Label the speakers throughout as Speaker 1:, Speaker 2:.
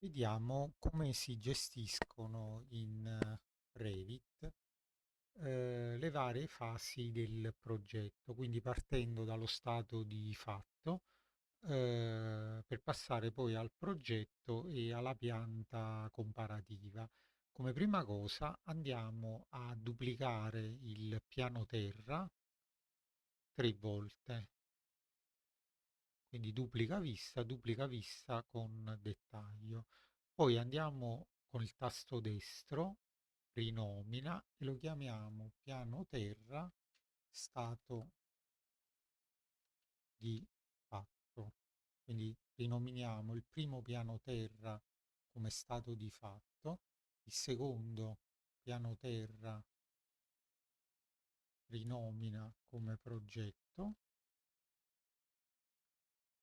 Speaker 1: Vediamo come si gestiscono in Revit le varie fasi del progetto, quindi partendo dallo stato di fatto per passare poi al progetto e alla pianta comparativa. Come prima cosa andiamo a duplicare il piano terra 3 volte, quindi duplica vista con dettaglio. Poi andiamo con il tasto destro, rinomina e lo chiamiamo piano terra stato di fatto. Quindi rinominiamo il primo piano terra come stato di fatto, il secondo piano terra rinomina come progetto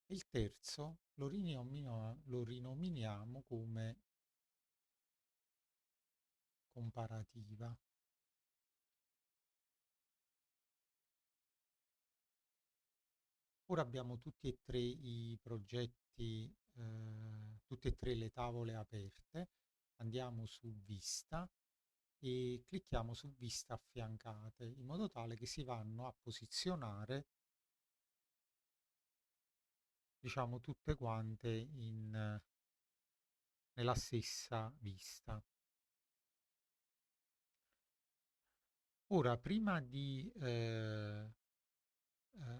Speaker 1: e il terzo lo rinominiamo come comparativa. Ora abbiamo tutti e tre i progetti, tutte e tre le tavole aperte. Andiamo su Vista e clicchiamo su Vista affiancate in modo tale che si vanno a posizionare, diciamo, tutte quante nella stessa vista. Ora, prima di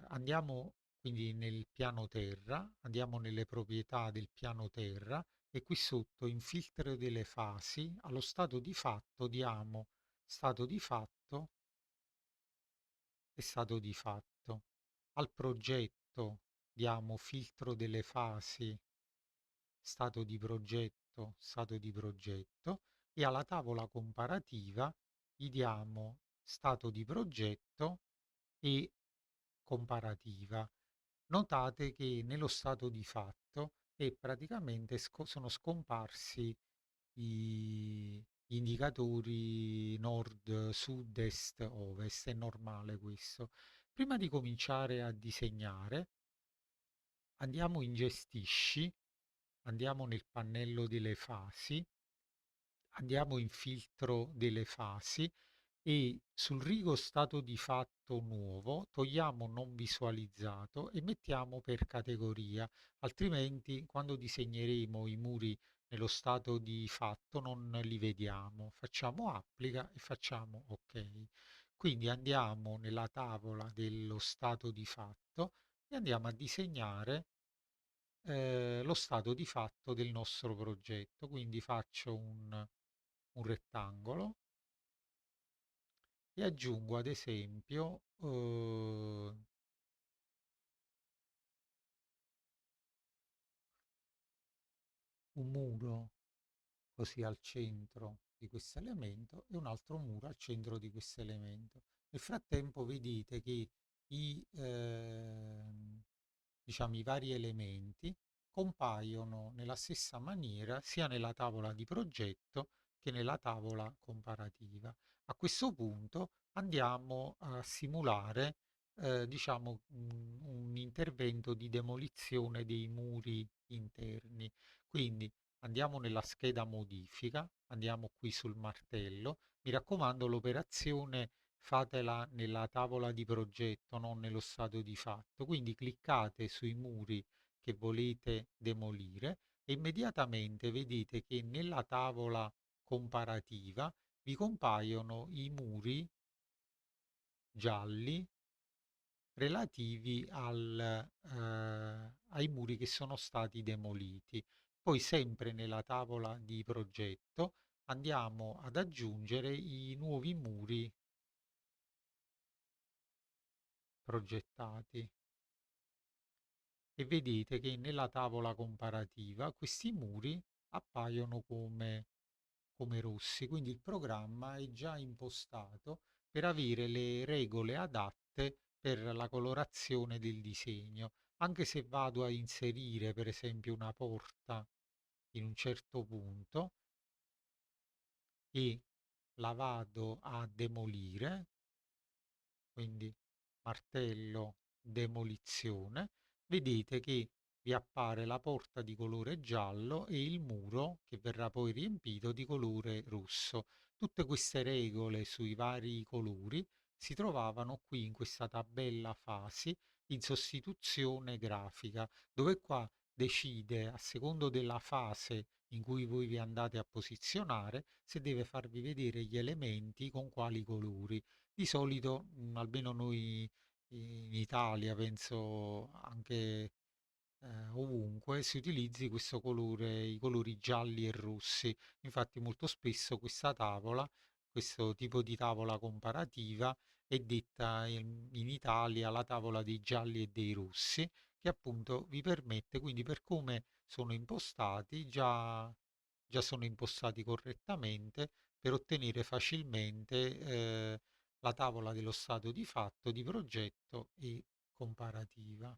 Speaker 1: andiamo quindi nel piano terra, andiamo nelle proprietà del piano terra e qui sotto in filtro delle fasi, allo stato di fatto diamo stato di fatto e stato di fatto. Al progetto diamo filtro delle fasi, stato di progetto e alla tavola comparativa gli diamo stato di progetto e comparativa. Notate che nello stato di fatto è praticamente sono scomparsi gli indicatori nord, sud, est, ovest, è normale questo. Prima di cominciare a disegnare, andiamo in gestisci, andiamo nel pannello delle fasi, andiamo in filtro delle fasi e sul rigo stato di fatto nuovo togliamo non visualizzato e mettiamo per categoria, altrimenti quando disegneremo i muri nello stato di fatto non li vediamo. Facciamo applica e facciamo ok. Quindi andiamo nella tavola dello stato di fatto e andiamo a disegnare lo stato di fatto del nostro progetto. Quindi faccio un rettangolo e aggiungo ad esempio un muro così al centro di questo elemento e un altro muro al centro di questo elemento. Nel frattempo vedete che diciamo, i vari elementi compaiono nella stessa maniera sia nella tavola di progetto che nella tavola comparativa. A questo punto andiamo a simulare diciamo un intervento di demolizione dei muri interni. Quindi andiamo nella scheda modifica, andiamo qui sul martello. Mi raccomando, l'operazione fatela nella tavola di progetto, non nello stato di fatto. Quindi cliccate sui muri che volete demolire e immediatamente vedete che nella tavola comparativa vi compaiono i muri gialli relativi ai muri che sono stati demoliti. Poi sempre nella tavola di progetto andiamo ad aggiungere i nuovi muri progettati e vedete che nella tavola comparativa questi muri appaiono come rossi, quindi il programma è già impostato per avere le regole adatte per la colorazione del disegno. Anche se vado a inserire per esempio una porta in un certo punto e la vado a demolire, quindi martello demolizione, vedete che vi appare la porta di colore giallo e il muro che verrà poi riempito di colore rosso. Tutte queste regole sui vari colori si trovavano qui in questa tabella fasi in sostituzione grafica, dove qua decide a secondo della fase in cui voi vi andate a posizionare se deve farvi vedere gli elementi con quali colori. Di solito, almeno noi in Italia, penso anche ovunque, si utilizzi questo colore, i colori gialli e rossi. Infatti molto spesso questa tavola, questo tipo di tavola comparativa, è detta in Italia la tavola dei gialli e dei rossi, che appunto vi permette, quindi per come sono impostati, già sono impostati correttamente per ottenere facilmente la tavola dello stato di fatto, di progetto e comparativa.